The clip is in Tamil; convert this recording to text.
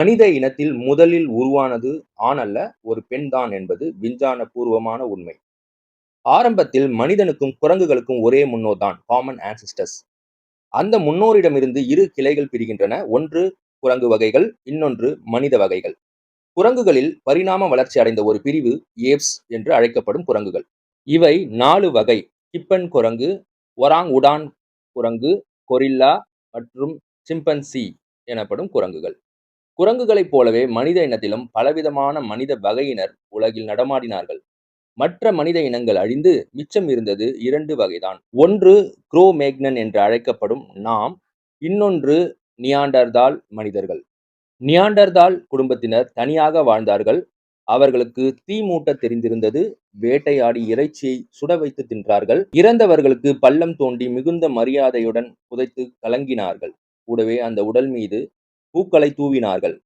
மனித இனத்தில் முதலில் உருவானது ஆண் அல்ல, ஒரு பெண் தான் என்பது விஞ்ஞான பூர்வமான உண்மை. ஆரம்பத்தில் மனிதனுக்கும் குரங்குகளுக்கும் ஒரே முன்னோர் தான், காமன் ஆன்சிஸ்டர்ஸ். அந்த முன்னோரிடமிருந்து இரு கிளைகள் பிரிகின்றன. ஒன்று குரங்கு வகைகள், இன்னொன்று மனித வகைகள். குரங்குகளில் பரிணாம வளர்ச்சி அடைந்த ஒரு பிரிவு ஏப்ஸ் என்று அழைக்கப்படும் குரங்குகள். இவை 4 வகை: கிப்பன் குரங்கு, ஒராங் உடான் குரங்கு, கொரில்லா மற்றும் சிம்பன்சி எனப்படும் குரங்குகள். குரங்குகளைப் போலவே மனித இனத்திலும் பலவிதமான மனித வகையினர் உலகில் நடமாடினார்கள். மற்ற மனித இனங்கள் அழிந்து மிச்சம் இருந்தது 2 வகைதான். ஒன்று குரோ-மேக்னன் என்று அழைக்கப்படும் நாம், இன்னொன்று நியாண்டர்தால் மனிதர்கள். நியாண்டர்தால் குடும்பத்தினர் தனியாக வாழ்ந்தார்கள். அவர்களுக்கு தீ மூட்ட தெரிந்திருந்தது. வேட்டையாடி இறைச்சியை சுட வைத்து தின்றார்கள். இறந்தவர்களுக்கு பள்ளம் தோண்டி மிகுந்த மரியாதையுடன் புதைத்து கலங்கினார்கள். கூடவே அந்த உடல் மீது பூக்களை தூவினார்கள்.